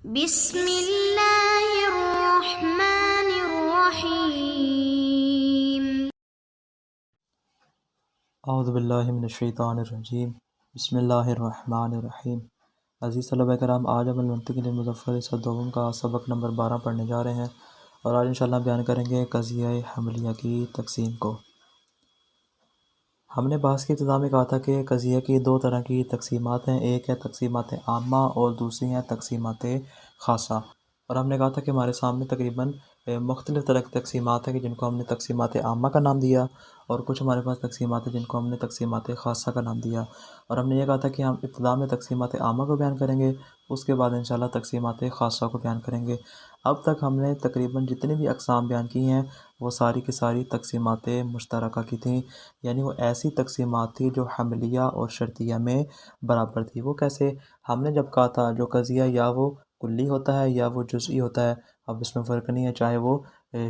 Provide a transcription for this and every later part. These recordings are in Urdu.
بسم اللہ الرحمن الرحیم۔ اعوذ باللہ من الشیطان الرجیم، بسم اللہ الرحمن الرحیم۔ عزیز طلبہ کرام، آج ہم المنطق المظفر صد دوم کا سبق نمبر 12 پڑھنے جا رہے ہیں، اور آج انشاءاللہ بیان کریں گے قضیہ حملیہ کی تقسیم کو۔ ہم نے بحث کی ابتدا میں کہا تھا کہ قضیہ کی دو طرح کی تقسیمات ہیں، ایک ہے تقسیمات عامہ اور دوسری ہیں تقسیمات خاصہ۔ اور ہم نے کہا تھا کہ ہمارے سامنے تقریباً مختلف طرح کی تقسیمات ہیں کہ جن کو ہم نے تقسیمات عامہ کا نام دیا، اور کچھ ہمارے پاس تقسیمات ہیں جن کو ہم نے تقسیمات خاصہ کا نام دیا۔ اور ہم نے یہ کہا تھا کہ ہم ابتدا میں تقسیمات عامہ کو بیان کریں گے، اس کے بعد انشاءاللہ تقسیمات خاصہ کو بیان کریں گے۔ اب تک ہم نے تقریباً جتنی بھی اقسام بیان کی ہیں وہ ساری کی ساری تقسیمات مشترکہ کی تھیں، یعنی وہ ایسی تقسیمات تھی جو حملیہ اور شرطیہ میں برابر تھی۔ وہ کیسے؟ ہم نے جب کہا تھا جو قضیہ یا وہ کلی ہوتا ہے یا وہ جزئی ہوتا ہے، اب اس میں فرق نہیں ہے، چاہے وہ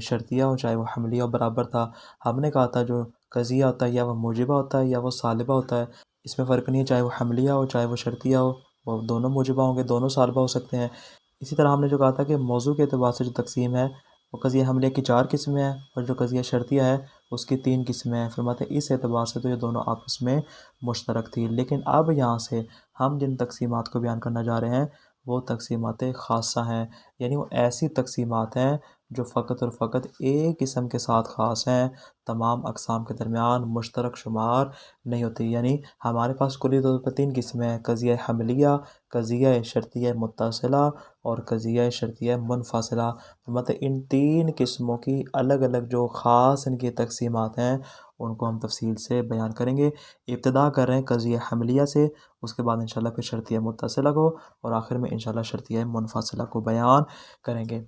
شرطیہ ہو چاہے وہ حملیہ ہو، برابر تھا۔ ہم نے کہا تھا جو قضیہ ہوتا ہے یا وہ موجبہ ہوتا ہے یا وہ سالبہ ہوتا ہے، اس میں فرق نہیں ہے، چاہے وہ حملیہ ہو چاہے وہ شرطیہ ہو، وہ دونوں موجبہ ہوں گے، دونوں سالبہ ہو سکتے ہیں۔ اسی طرح ہم نے جو کہا تھا کہ موضوع کے اعتبار سے جو تقسیم ہے وہ قضیہ حملیہ کی 4 قسمیں ہیں، اور جو قضیہ شرطیہ ہے اس کی 3 قسمیں ہیں۔ فرماتے ہیں اس اعتبار سے تو یہ دونوں آپس میں مشترک تھی، لیکن اب یہاں سے ہم جن تقسیمات کو بیان کرنا جا رہے ہیں وہ تقسیمات خاصہ ہیں، یعنی وہ ایسی تقسیمات ہیں جو فقط اور فقط ایک قسم کے ساتھ خاص ہیں، تمام اقسام کے درمیان مشترک شمار نہیں ہوتی۔ یعنی ہمارے پاس کلی طور پر 3 قسمیں ہیں، قضیہ حملیہ، قضیہ شرطیہ متصلہ اور قضیہ شرطیہ منفصلہ۔ مطلب ان 3 قسموں کی الگ الگ جو خاص ان کی تقسیمات ہیں ان کو ہم تفصیل سے بیان کریں گے۔ ابتدا کر رہے ہیں قضیہ حملیہ سے، اس کے بعد انشاءاللہ پھر شرطیہ متصلہ کو، اور آخر میں انشاءاللہ شرطیہ منفصلہ کو بیان کریں گے۔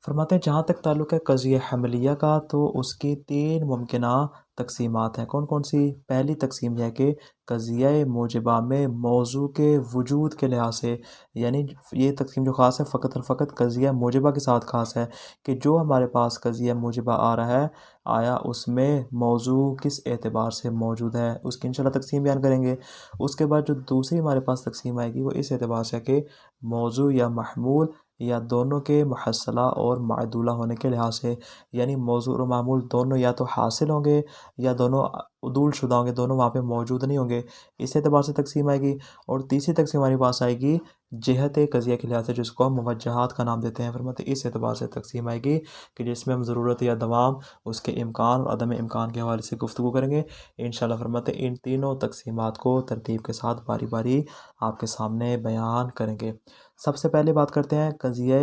فرماتے ہیں جہاں تک تعلق ہے قضیہ حملیہ کا تو اس کی 3 ممکنہ تقسیمات ہیں۔ کون کون سی؟ پہلی تقسیم یہ ہے کہ قضیہ موجبہ میں موضوع کے وجود کے لحاظ سے، یعنی یہ تقسیم جو خاص ہے فقط اور فقط قضیہ موجبہ کے ساتھ خاص ہے، کہ جو ہمارے پاس قضیہ موجبہ آ رہا ہے آیا اس میں موضوع کس اعتبار سے موجود ہے، اس کی انشاءاللہ تقسیم بیان کریں گے۔ اس کے بعد جو دوسری ہمارے پاس تقسیم آئے گی وہ اس اعتبار سے ہے کہ موضوع یا محمول یا دونوں کے محصلہ اور معدولہ ہونے کے لحاظ سے، یعنی موضوع اور معمول دونوں یا تو حاصل ہوں گے یا دونوں عدول شدہ ہوں گے، دونوں وہاں پہ موجود نہیں ہوں گے، اس اعتبار سے تقسیم آئے گی۔ اور تیسری تقسیم ہمارے پاس آئے گی جہت قضیہ کے لحاظ سے، جس کو ہم موجہات کا نام دیتے ہیں۔ فرماتے ہیں اس اعتبار سے تقسیم آئے گی کہ جس میں ہم ضرورت یا دوام، اس کے امکان اور عدم امکان کے حوالے سے گفتگو کریں گے انشاءاللہ۔ فرماتے ہیں ان تینوں تقسیمات کو ترتیب کے ساتھ باری باری آپ کے سامنے بیان کریں گے۔ سب سے پہلے بات کرتے ہیں قضیہ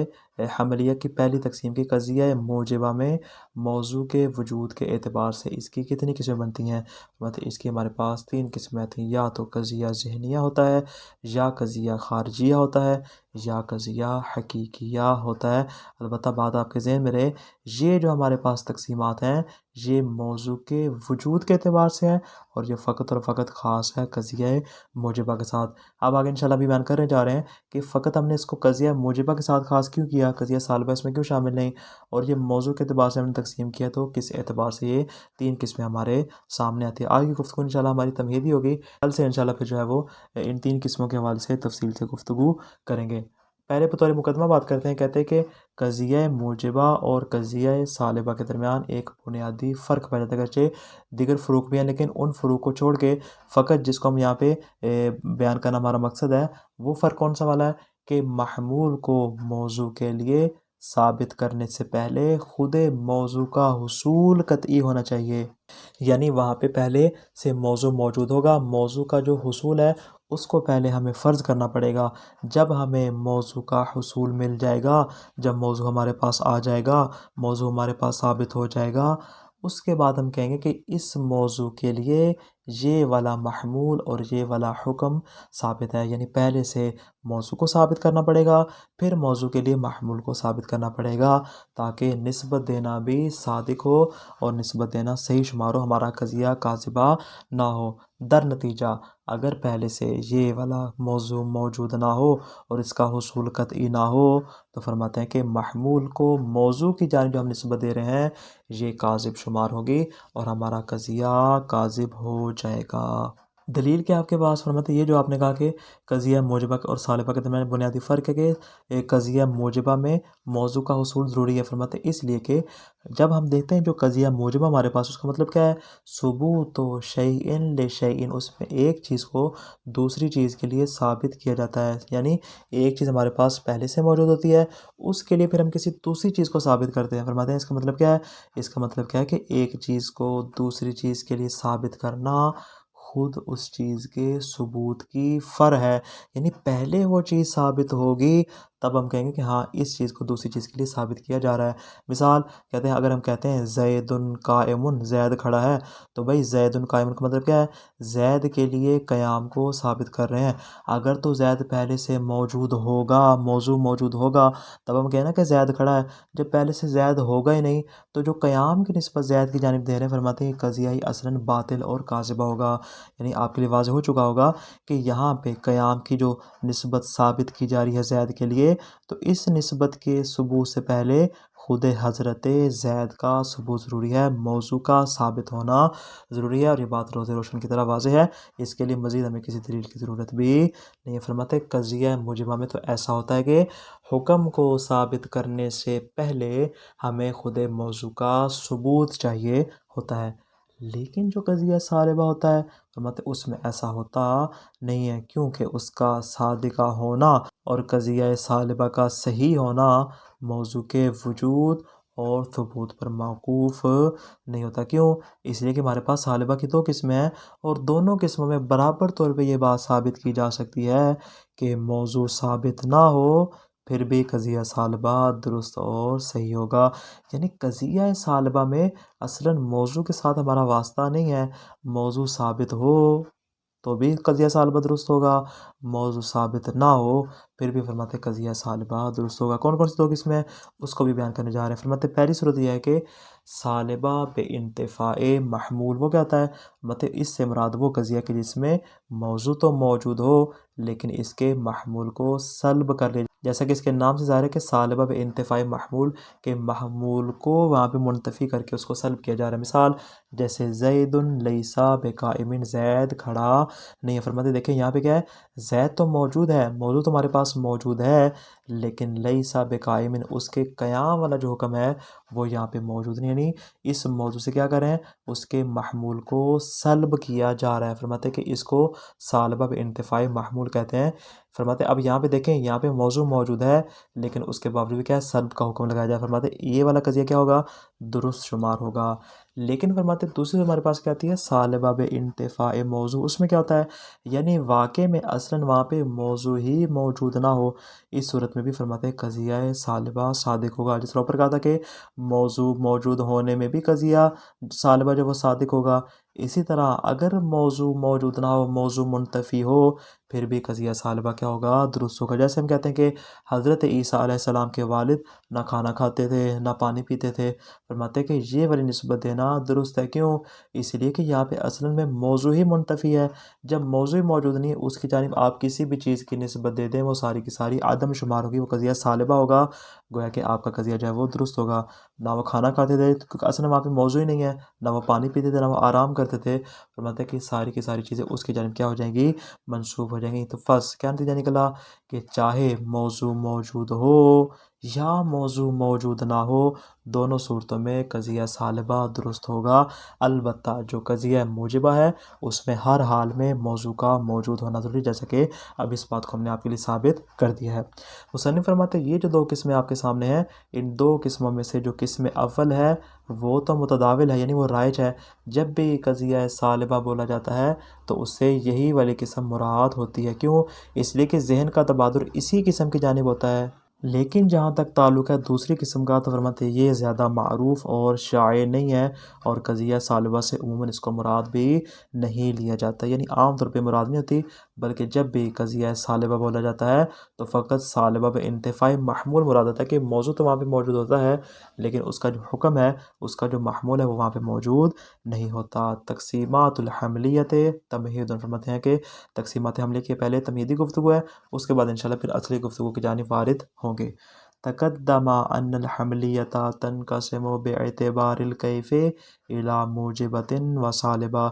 حملیہ کی پہلی تقسیم کی، قضیہ موجبہ میں موضوع کے وجود کے اعتبار سے اس کی کتنی قسمیں بنتی ہیں؟ مطلب اس کی ہمارے پاس 3 قسمیں تھیں، یا تو قضیہ ذہنیہ ہوتا ہے، یا قضیہ خارجیہ ہوتا ہے، یا قضیہ حقیقیہ ہوتا ہے۔ البتہ بات آپ کے ذہن میں رہے، یہ جو ہمارے پاس تقسیمات ہیں یہ موضوع کے وجود کے اعتبار سے ہیں، اور یہ فقط اور فقط خاص ہے قضیہ موجبہ کے ساتھ۔ اب آگے انشاءاللہ بھی بیان کرنے جا رہے ہیں کہ فقط ہم نے اس کو قضیہ موجبہ کے ساتھ خاص کیوں کیا، قضیہ سالبہ اس میں کیوں شامل نہیں، اور یہ موضوع کے اعتبار سے ہم نے تقسیم کیا تو کس اعتبار سے یہ 3 قسمیں ہمارے سامنے آتی ہیں۔ آگے گفتگو انشاءاللہ ہماری تمہیدی ہوگی، کل سے انشاءاللہ پھر جو ہے وہ ان 3 قسموں کے حوالے سے تفصیل سے گفتگو کریں گے۔ پہلے بطور مقدمہ بات کرتے ہیں، کہتے ہیں کہ قضیہ موجبہ اور قضیہ سالبہ کے درمیان ایک بنیادی فرق پایا جاتا ہے، اگرچہ دیگر فروق بھی ہیں لیکن ان فروق کو چھوڑ کے فقط جس کو ہم یہاں پہ بیان کرنا ہمارا مقصد ہے وہ فرق کون سا والا ہے کہ محمول کو موضوع کے لیے ثابت کرنے سے پہلے خود موضوع کا حصول قطعی ہونا چاہیے، یعنی وہاں پہ پہلے سے موضوع موجود ہوگا، موضوع کا جو حصول ہے اس کو پہلے ہمیں فرض کرنا پڑے گا۔ جب ہمیں موضوع کا حصول مل جائے گا، جب موضوع ہمارے پاس آ جائے گا، موضوع ہمارے پاس ثابت ہو جائے گا، اس کے بعد ہم کہیں گے کہ اس موضوع کے لیے یہ والا محمول اور یہ والا حکم ثابت ہے، یعنی پہلے سے موضوع کو ثابت کرنا پڑے گا، پھر موضوع کے لیے محمول کو ثابت کرنا پڑے گا، تاکہ نسبت دینا بھی صادق ہو اور نسبت دینا صحیح شمار ہو، ہمارا قضیہ کاذبہ نہ ہو۔ در نتیجہ اگر پہلے سے یہ والا موضوع موجود نہ ہو اور اس کا حصول قطعی نہ ہو تو فرماتے ہیں کہ محمول کو موضوع کی جانب جو ہم نسبت دے رہے ہیں یہ کاذب شمار ہوگی اور ہمارا قضیہ کاذب ہو جائے گا۔ دلیل کیا آپ کے پاس؟ فرماتے یہ جو آپ نے کہا کہ قضیہ موجبہ اور سالبہ کے درمیان بنیادی فرق ہے کہ ایک قضیہ موجبہ میں موضوع کا حصول ضروری ہے۔ فرماتے اس لیے کہ جب ہم دیکھتے ہیں جو قضیہ موجبہ ہمارے پاس، اس کا مطلب کیا ہے؟ ثبوت شیئن لشیئن، اس میں ایک چیز کو دوسری چیز کے لیے ثابت کیا جاتا ہے، یعنی ایک چیز ہمارے پاس پہلے سے موجود ہوتی ہے، اس کے لیے پھر ہم کسی دوسری چیز کو ثابت کرتے ہیں۔ فرماتے ہیں اس کا مطلب کیا ہے؟ اس کا مطلب کیا ہے کہ ایک چیز کو دوسری چیز کے لیے ثابت کرنا خود اس چیز کے ثبوت کی فرع ہے، یعنی پہلے وہ چیز ثابت ہوگی تب ہم کہیں گے کہ ہاں اس چیز کو دوسری چیز کے لیے ثابت کیا جا رہا ہے۔ مثال کہتے ہیں، اگر ہم کہتے ہیں زید قائم، زید کھڑا ہے، تو بھائی زید قائم کا مطلب کیا ہے؟ زید کے لیے قیام کو ثابت کر رہے ہیں۔ اگر تو زید پہلے سے موجود ہوگا، موضوع موجود ہوگا، تب ہم کہیں نا کہ زید کھڑا ہے۔ جب پہلے سے زید ہوگا ہی نہیں تو جو قیام کی نسبت زید کی جانب دے رہے ہیں، فرماتے ہیں قضیہ ہی اصلاً باطل اور کاذبہ ہوگا۔ یعنی آپ کے لیے واضح ہو چکا ہوگا کہ یہاں پہ قیام کی جو نسبت ثابت کی جا رہی ہے زید کے لیے، تو اس نسبت کے ثبوت سے پہلے خود حضرت زید کا ثبوت ضروری ہے، موضوع کا ثابت ہونا ضروری ہے، اور یہ بات روز روشن کی طرح واضح ہے۔ اس کے لیے مزید ہمیں کسی دلیل کی ضرورت بھی نہیں ہے۔ فرماتے قضیہ موجبہ میں تو ایسا ہوتا ہے کہ حکم کو ثابت کرنے سے پہلے ہمیں خود موضوع کا ثبوت چاہیے ہوتا ہے، لیکن جو قضیہ سالبہ ہوتا ہے فرماتے اس میں ایسا ہوتا نہیں ہے، کیونکہ اس کا صادقہ ہونا اور قضیہ سالبہ کا صحیح ہونا موضوع کے وجود اور ثبوت پر موقوف نہیں ہوتا۔ کیوں؟ اس لیے کہ ہمارے پاس سالبہ کی دو قسمیں ہیں، اور دونوں قسموں میں برابر طور پہ یہ بات ثابت کی جا سکتی ہے کہ موضوع ثابت نہ ہو پھر بھی قضیہ سالبہ درست اور صحیح ہوگا۔ یعنی قضیہ سالبہ میں اصلاً موضوع کے ساتھ ہمارا واسطہ نہیں ہے، موضوع ثابت ہو تو بھی قضیہ سالبہ درست ہوگا، موضوع ثابت نہ ہو پھر بھی فرماتے قضیہ سالبہ درست ہوگا۔ کون کون سی دو قسمیں ہیں اس کو بھی بیان کرنے جا رہے ہیں۔ فرماتے پہلی صورت یہ ہے کہ سالبہ بے انتفاع محمول، وہ کیا ہوتا ہے؟ مطلب اس سے مراد وہ قضیہ کہ جس میں موضوع تو موجود ہو لیکن اس کے محمول کو سلب کر لے، جیسا کہ اس کے نام سے ظاہر ہے کہ سالبہ بے انتفاع محمول کے محمول کو وہاں پہ منتفی کر کے اس کو سلب کیا جا رہا ہے۔ مثال جیسے زید لیس بقائم، زید کھڑا نہیں ہے۔ فرماتے دیکھیں یہاں پہ کیا ہے؟ زید تو موجود ہے، موضوع تو ہمارے پاس موجود ہے، لیکن لیس بقائم، اس کے قیام والا جو حکم ہے وہ یہاں پہ موجود نہیں، یعنی اس موضوع سے کیا کریں؟ اس کے محمول کو سلب کیا جا رہا ہے۔ فرماتے کہ اس کو سالبہ بے انتفاع محمول کہتے ہیں۔ فرماتے اب یہاں پہ دیکھیں، یہاں پہ موضوع موجود ہے لیکن اس کے باوجود کیا ہے؟ سلب کا حکم لگایا جائے۔ فرماتے یہ والا قضیہ کیا ہوگا؟ درست شمار ہوگا۔ لیکن فرماتے دوسری ہمارے پاس کیا آتی ہے؟ سالبہ بے انتفاع موضوع، اس میں کیا ہوتا ہے؟ یعنی واقع میں اصلاً وہاں پہ موضوع ہی موجود نہ ہو، اس صورت میں بھی فرماتے قضیہ سالبہ صادق ہوگا۔ جس طرح اوپر کہا تھا کہ موضوع موجود ہونے میں بھی قضیہ سالبہ جو وہ صادق ہوگا، اسی طرح اگر موضوع موجود نہ ہو، موضوع منتفی ہو، پھر بھی قضیہ سالبہ کیا ہوگا؟ درست ہوگا۔ جیسے ہم کہتے ہیں کہ حضرت عیسیٰ علیہ السلام کے والد نہ کھانا کھاتے تھے نہ پانی پیتے تھے، فرماتے کہ یہ والی نسبت دینا درست ہے۔ کیوں؟ اس لیے کہ یہاں پہ اصل میں موضوع ہی منتفی ہے، جب موضوع موجود نہیں اس کی جانب آپ کسی بھی چیز کی نسبت دے دیں وہ ساری کی ساری عدم شمار ہوگی، وہ قضیہ سالبہ ہوگا، گویا کہ آپ کا قضیہ جو ہے وہ درست ہوگا۔ نہ وہ کھانا کھاتے تھے کیونکہ اصل میں وہاں پہ موضوع ہی نہیں ہے، نہ وہ پانی پیتے تھے نہ وہ آرام کرتے تھے، فرماتے کہ ساری کی ساری چیزیں اس کی جانب کیا ہو جائیں گی؟ منسوب ہو جائیں گی۔ تو کیا نتیجہ نکلا کہ چاہے موضوع موجود ہو یا موضوع موجود نہ ہو، دونوں صورتوں میں قضیہ سالبہ درست ہوگا۔ البتہ جو قضیہ موجبہ ہے اس میں ہر حال میں موضوع کا موجود ہونا ضروری، جیسا کہ اب اس بات کو ہم نے آپ کے لیے ثابت کر دیا ہے۔ مصنف فرماتے یہ جو دو قسمیں آپ کے سامنے ہیں، ان دو قسموں میں سے جو قسم اول ہے وہ تو متداول ہے، یعنی وہ رائج ہے۔ جب بھی قضیہ سالبہ بولا جاتا ہے تو اس سے یہی والی قسم مراد ہوتی ہے۔ کیوں؟ اس لیے کہ ذہن کا تبادر اسی قسم کی جانب ہوتا ہے۔ لیکن جہاں تک تعلق ہے دوسری قسم کا، تو فرماتے ہیں یہ زیادہ معروف اور شائع نہیں ہے، اور قضیہ سالبہ سے عموماً اس کو مراد بھی نہیں لیا جاتا، یعنی عام طور پہ مراد نہیں ہوتی، بلکہ جب بھی قضیہ سالبہ بولا جاتا ہے تو فقط سالبہ بے انتفاع محمول مراد ہوتا ہے، کہ موضوع تو وہاں پہ موجود ہوتا ہے لیکن اس کا جو حکم ہے، اس کا جو محمول ہے وہ وہاں پہ موجود نہیں ہوتا۔ تقسیمات الحملیت تمہید، فرماتے ہیں کہ تقسیمات حملیہ کے پہلے تمہیدی گفتگو ہے، اس کے بعد انشاءاللہ پھر اصلی گفتگو کی جانب وارد ہوں گے۔ تقدم ان الحملیۃ تنقسم باعتبار الکیف الی موجبۃ و سالبہ۔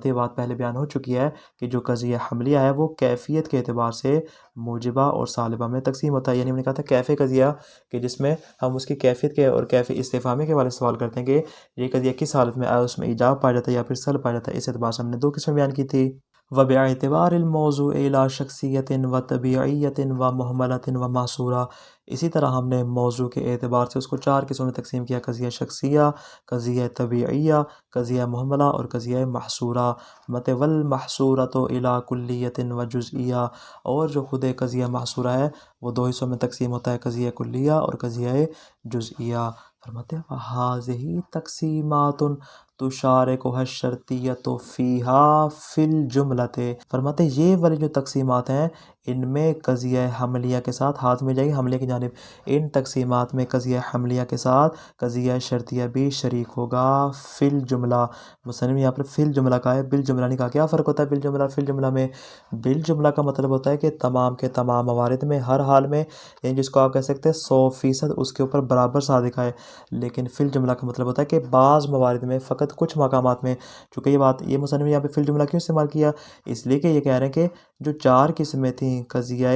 یہ بات پہلے بیان ہو چکی ہے کہ جو قضیہ حملیہ ہے وہ کیفیت کے اعتبار سے موجبہ اور سالبہ میں تقسیم ہوتا ہے۔ یعنی ہم نے کہا تھا کیفی قضیہ کہ جس میں ہم اس کی کیفیت کے اور کیفی استفہامی کے والے سوال کرتے ہیں کہ یہ قضیہ کس حالت میں آیا، اس میں ایجاب پایا جاتا ہے یا پھر سلب پایا جاتا ہے۔ اس اعتبار سے ہم نے دو قسمیں بیان کی تھی۔ وباعتبار الموضوع الی شخصیت و طبیعیت و محملۃ و محصورہ۔ اسی طرح ہم نے موضوع کے اعتبار سے اس کو چار قسموں میں تقسیم کیا: قضیہ شخصیہ، قضیہ طبیعیہ، قضیہ محملہ اور قضیہ محصورہ۔ والمحصورۃ الی کلیۃ و جزئیہ، اور جو خود قضیہ محصورہ ہے وہ دو حصوں میں تقسیم ہوتا ہے: قضیہ کلیہ اور قضیہ جزئیہ۔ فرماتے ہیں وَهَذِهِ تَقْسِیمَاتٌ تُشَارِکُهَا الشَّرْطِیَّۃُ فِیہا فِی الْجُمْلَۃِ۔ فرماتے ہیں یہ والی جو تقسیمات ہیں ان میں قضیہ حملیہ کے ساتھ، ہاتھ میں جائے حملے کی جانب، ان تقسیمات میں قضیہ حملیہ کے ساتھ قضیہ شرطیہ بھی شریک ہوگا فی الجملہ۔ مصنف یہاں پر فی الجملہ کا ہے، بالجملہ نہیں کہا۔ کیا فرق ہوتا ہے بالجملہ فی الجملہ میں؟ بالجملہ کا مطلب ہوتا ہے کہ تمام کے تمام موارد میں، ہر حال میں، یعنی جس کو آپ کہہ سکتے ہیں 100% اس کے اوپر برابر صادق ہے۔ لیکن فی الجملہ کا مطلب ہوتا ہے کہ بعض موارد میں، فقط کچھ مقامات میں، چونکہ یہ مصنف یہاں پہ فی الجملہ کیوں استعمال کیا؟ اس لیے کہ یہ کہہ رہے ہیں کہ جو چار قسمیں تھیں قضیہ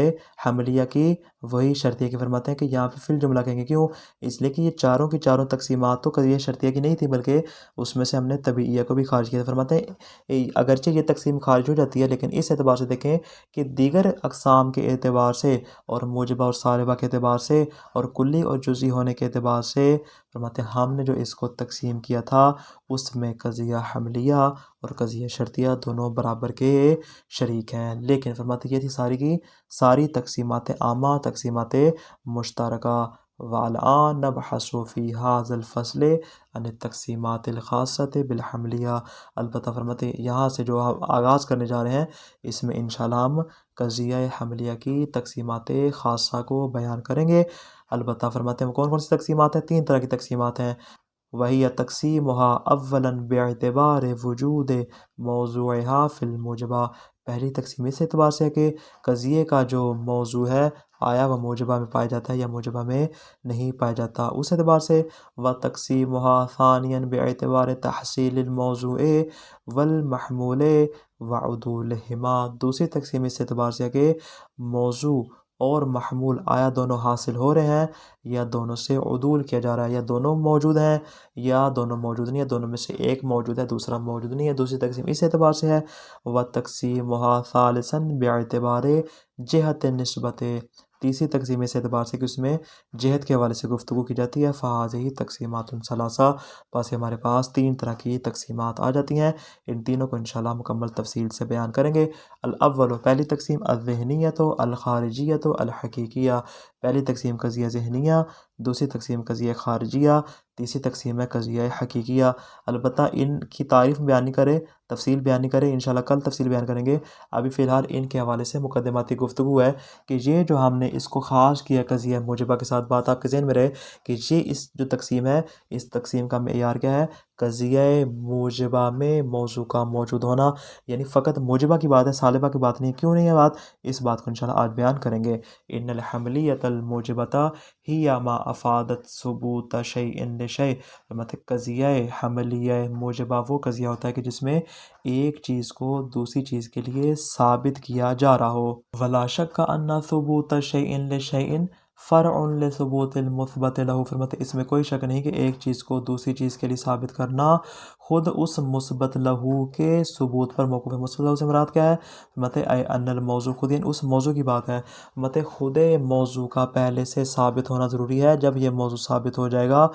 حملیہ کی وہی شرطیہ کی۔ فرماتے ہیں کہ یہاں پہ فی الجملہ کہیں گے، کیوں؟ اس لیے کہ یہ چاروں کی چاروں تقسیمات تو قضیہ شرطیہ کی نہیں تھی، بلکہ اس میں سے ہم نے طبیعیہ کو بھی خارج کیا تھا۔ فرماتے ہیں اگرچہ یہ تقسیم خارج ہو جاتی ہے لیکن اس اعتبار سے دیکھیں کہ دیگر اقسام کے اعتبار سے اور موجبہ اور سالبہ کے اعتبار سے اور کلی اور جزئی ہونے کے اعتبار سے، فرماتے ہیں ہم نے جو اس کو تقسیم کیا تھا اس میں قضیہ حملیہ اور قضیہ شرطیہ دونوں برابر کے شریک ہیں۔ لیکن فرماتے یہ تھی ساری کی ساری تقسیمات عامہ، تقسیمات مشترکہ۔ والآن نبحث فی ھذا الفصل عن التقسیمات الخاصۃ بالحملیہ۔ البتہ فرماتے یہاں سے جو ہم آغاز کرنے جا رہے ہیں اس میں انشاءاللہ ہم قضیہ حملیہ کی تقسیمات خاصہ کو بیان کریں گے۔ البتہ فرماتے ہیں کون کون سی تقسیمات ہیں؟ 3 طرح کی تقسیمات ہیں۔ وہی تقسیمها اولا باعتبار وجود موضوعها فی الموجبہ۔ پہلی تقسیم اس اعتبار سے ہے کہ قضیے کا جو موضوع ہے آیا وہ موجبہ میں پایا جاتا ہے یا موجبہ میں نہیں پایا جاتا، اس اعتبار سے۔ وتقسیمها ثانیا باعتبار تحصیل الموضوع والمحمول وعدولہما۔ دوسری تقسیم اس اعتبار سے ہے کہ موضوع اور محمول آیا دونوں حاصل ہو رہے ہیں یا دونوں سے عدول کیا جا رہا ہے، یا دونوں موجود ہیں یا دونوں موجود نہیں ہے، دونوں میں سے ایک موجود ہے دوسرا موجود نہیں ہے۔ دوسری تقسیم اس اعتبار سے ہے۔ وتقسیمها ثالثا باعتبار جہت النسبۃ۔ تیسری تقسیم اس اعتبار سے کہ اس میں جہت کے حوالے سے گفتگو کی جاتی ہے۔ فہذه تقسیمات ثلاثہ۔ بس ہمارے پاس 3 طرح کی تقسیمات آ جاتی ہیں، ان تینوں کو انشاءاللہ مکمل تفصیل سے بیان کریں گے۔ الاول، پہلی تقسیم الذہنیۃ الخارجیۃ الحقیقیہ۔ پہلی تقسیم قضیہ ذہنیہ، دوسری تقسیم قضیہ خارجیہ، تیسری تقسیم ہے قضیہ حقیقیہ۔ البتہ ان کی تعریف بیان نہیں کرے، تفصیل بیان نہیں کرے، انشاءاللہ کل تفصیل بیان کریں گے۔ ابھی فی الحال ان کے حوالے سے مقدماتی گفتگو ہے کہ یہ جو ہم نے اس کو خاص کیا قضیہ موجبہ کے ساتھ، بات آپ کے ذہن میں رہے کہ یہ اس جو تقسیم ہے اس تقسیم کا معیار کیا ہے؟ قضیہ موجبہ میں موضوع کا موجود ہونا، یعنی فقط موجبہ کی بات ہے، سالبہ کی بات نہیں۔ کیوں نہیں ہے بات؟ اس بات کو انشاءاللہ آج بیان کریں گے۔ ان الحملیۃ الموجبۃ ہی ما افادت ثبوت شیء لشیء۔ مطلب قضیہ حملیہ موجبہ وہ قضیہ ہوتا ہے کہ جس میں ایک چیز کو دوسری چیز کے لیے ثابت کیا جا رہا ہو۔ ولا شک ان ثبوت شیء لشیء فرع لثبوت المثبت له۔ فرماتے اس میں کوئی شک نہیں کہ ایک چیز کو دوسری چیز کے لیے ثابت کرنا خود اس مثبت لہو کے ثبوت پر موقوف ہے۔ مثبت لہو سے مراد کیا ہے؟ فرماتے اے ان الموضوع، خود یعنی اس موضوع کی بات ہے۔ فرماتے خود موضوع کا پہلے سے ثابت ہونا ضروری ہے۔ جب یہ موضوع ثابت ہو جائے گا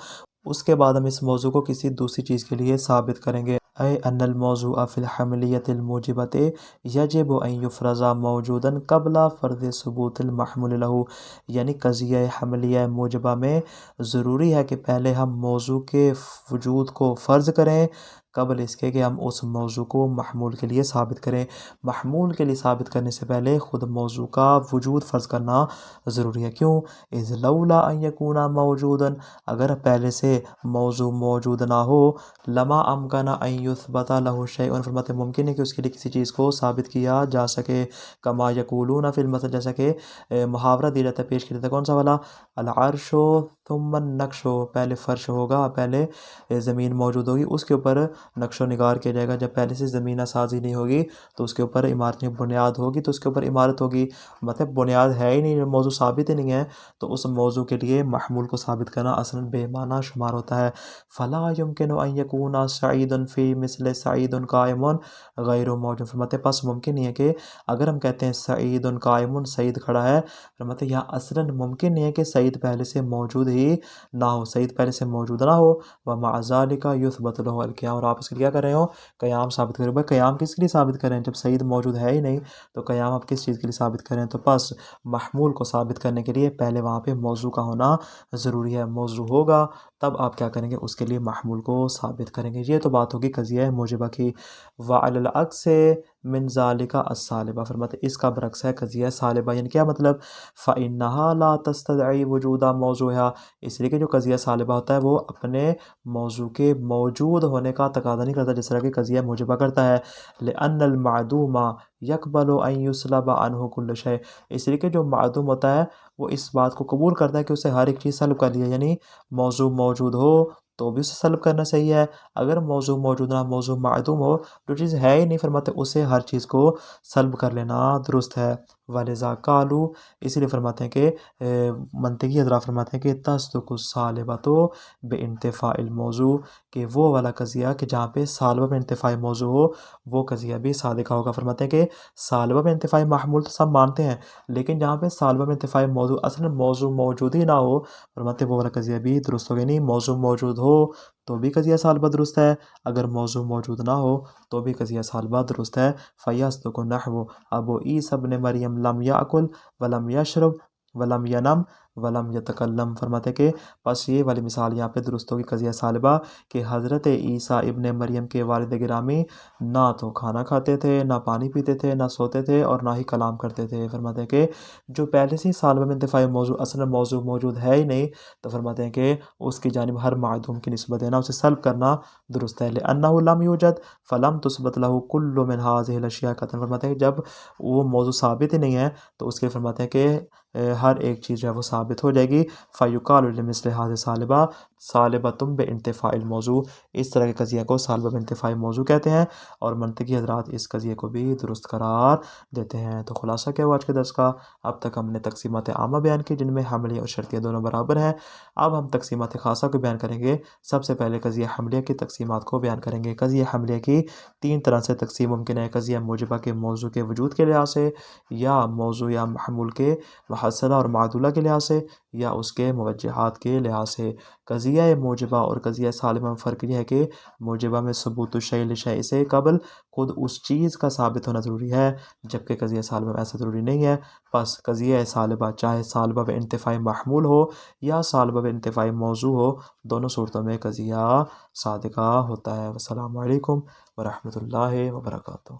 اس کے بعد ہم اس موضوع کو کسی دوسری چیز کے لیے ثابت کریں گے۔ اے ان الموضوع فی الحملیۃ الموجبۃ یجب ان یفرض موجودا قبل فرض ثبوت المحمول له۔ یعنی قضیہ حملیہ موجبہ میں ضروری ہے کہ پہلے ہم موضوع کے وجود کو فرض کریں قبل اس کے کہ ہم اس موضوع کو محمول کے لیے ثابت کریں۔ محمول کے لیے ثابت کرنے سے پہلے خود موضوع کا وجود فرض کرنا ضروری ہے۔ کیوں؟ اذ لولا ان یکون موجودا، اگر پہلے سے موضوع موجود نہ ہو، لما امکن ان یثبت له شیء، فرماتے ممکن ہے کہ اس کے لیے کسی چیز کو ثابت کیا جا سکے، کما یقولون فی المثل، جیسا کہ محاورہ دیا جاتا ہے، پیش کیا جاتا ہے، کون سا والا؟ العرش ثم النقش، پہلے فرش ہوگا، پہلے زمین موجود ہوگی، اس کے اوپر نقش و نگار کیا جائے گا۔ جب پہلے سے زمینہ سازی نہیں ہوگی تو اس کے اوپر عمارت کی بنیاد ہوگی، تو اس کے اوپر عمارت ہوگی، مطلب بنیاد ہے ہی نہیں، موضوع ثابت ہی نہیں ہے، تو اس موضوع کے لیے محمول کو ثابت کرنا اصلا بے معنی شمار ہوتا ہے۔ فلا يمكن ان يكون سعید فی مثل سعید قائم غیر موجود، فرماتے پس ممکن نہیں ہے کہ اگر ہم کہتے ہیں سعید قائم، سعید کھڑا ہے، فرماتے یہاں اصلا ممکن نہیں ہے کہ سعید پہلے سے موجود ہی نہ ہو، سعید پہلے سے موجود نہ ہو، ومع ذلك یثبت له القیام، اور آپ اس کے لیے کیا کر رہے ہو؟ قیام ثابت کر رہے ہو۔ بھائی قیام کس کے لیے ثابت کریں جب سعید موجود ہے ہی نہیں، تو قیام آپ کس چیز کے لیے ثابت کریں؟ تو پس محمول کو ثابت کرنے کے لیے پہلے وہاں پہ موضوع کا ہونا ضروری ہے، موضوع ہوگا تب آپ کیا کریں گے؟ اس کے لیے محمول کو ثابت کریں گے۔ یہ تو بات ہوگی قضیہ موجبہ کی۔ وعلی العکس من ذالک السالبہ، فرماتے اس کا برعکس ہے قضیہ سالبہ، یعنی کیا مطلب؟ فإنہا لا تستدعی وجود موضوعها، اس لیے کہ جو قضیہ سالبہ ہوتا ہے وہ اپنے موضوع کے موجود ہونے کا تقاضا نہیں کرتا جس طرح کہ قضیہ موجبہ کرتا ہے۔ لأن المعدوم یقبل ان یسلب عنہ کل شیء، اس لیے کہ جو معدوم ہوتا ہے وہ اس بات کو قبول کرتا ہے کہ اسے ہر ایک چیز سلب کر لیا، یعنی موضوع موجود ہو تو بھی اسے سلب کرنا صحیح ہے، اگر موضوع موجود نہ، موضوع معدوم ہو، جو چیز ہے ہی نہیں، فرماتے اسے ہر چیز کو سلب کر لینا درست ہے۔ وَلِذَا قَالُوا، اسی لیے فرماتے ہیں کہ منطقی حضرات فرماتے ہیں کہ تصدق الصالبۃ بانتفاء الموضوع، کہ وہ والا قضیہ کہ جہاں پہ سالبہ میں انتفاع موضوع ہو وہ قضیہ بھی صادقہ ہوگا۔ فرماتے ہیں کہ سالبہ میں انتفاع محمول تو سب مانتے ہیں، لیکن جہاں پہ سالبہ میں انتفاع موضوع اصلا موضوع موجود ہی نہ ہو، فرماتے وہ والا قضیہ بھی درست ہوگا، نہیں موضوع موجود ہو تو بھی قضیہ سالبہ درست ہے، اگر موضوع موجود نہ ہو تو بھی قضیہ سالبہ درست ہے۔ فَيَصْدُقُ نَحْوُ ابو عیسی ابن مریم لم یاکل ولم یشرب ولم ینم ولم یتکلم، فرماتے کہ پس یہ والی مثال یہاں پہ درست ہوگی قضیہ سالبہ کہ حضرت عیسیٰ ابن مریم کے والد گرامی نہ تو کھانا کھاتے تھے، نہ پانی پیتے تھے، نہ سوتے تھے، اور نہ ہی کلام کرتے تھے۔ فرماتے ہیں کہ جو پہلے سے ہی سالبہ میں انتفاع موضوع اصلا موضوع موجود ہے ہی نہیں، تو فرماتے ہیں کہ اس کی جانب ہر معدوم کی نسبت دینا، اسے سلب کرنا درست ہے۔ لأنہ لم یوجد فلم تثبت له کل من هذه الاشیاء قطعا، فرماتے ہیں کہ جب وہ موضوع ثابت ہی نہیں ہے تو اس کے فرماتے ہیں کہ ہر ایک چیز جو ہے وہ ثابت ہو جائے گی۔ فیقال لمثل هذه صالبہ صالبۃ بانتفاع الموضوع، اس طرح کے قضیہ کو صالبہ بانتفاع موضوع کہتے ہیں، اور منطقی حضرات اس قضیے کو بھی درست قرار دیتے ہیں۔ تو خلاصہ کیا ہوا آج کے درس کا؟ اب تک ہم نے تقسیمات عامہ بیان کی جن میں حملیہ اور شرطیہ دونوں برابر ہیں، اب ہم تقسیمات خاصہ کو بیان کریں گے۔ سب سے پہلے قضیہ حملیہ کی تقسیمات کو بیان کریں گے۔ قضیہ حملیہ کی تین طرح سے تقسیم ممکن ہے: قضیہ موجبہ کے موضوع کے وجود کے لحاظ سے، یا موضوع یا محمول کے محصلہ اور معدولہ کے لحاظ سے، یا اس کے موجہات کے لحاظ سے۔ قضیہ موجبہ اور قضیہ سالبہ میں فرق یہ ہے کہ موجبہ میں ثبوت الشیء لشیء سے قبل خود اس چیز کا ثابت ہونا ضروری ہے، جبکہ قضیہ سالبہ میں ایسا ضروری نہیں ہے۔ پس قضیہ سالبہ چاہے سالبہ میں انتفاع محمول ہو یا سالبہ میں انتفاع موضوع ہو، دونوں صورتوں میں قضیہ صادقہ ہوتا ہے۔ والسلام علیکم ورحمۃ اللہ وبرکاتہ۔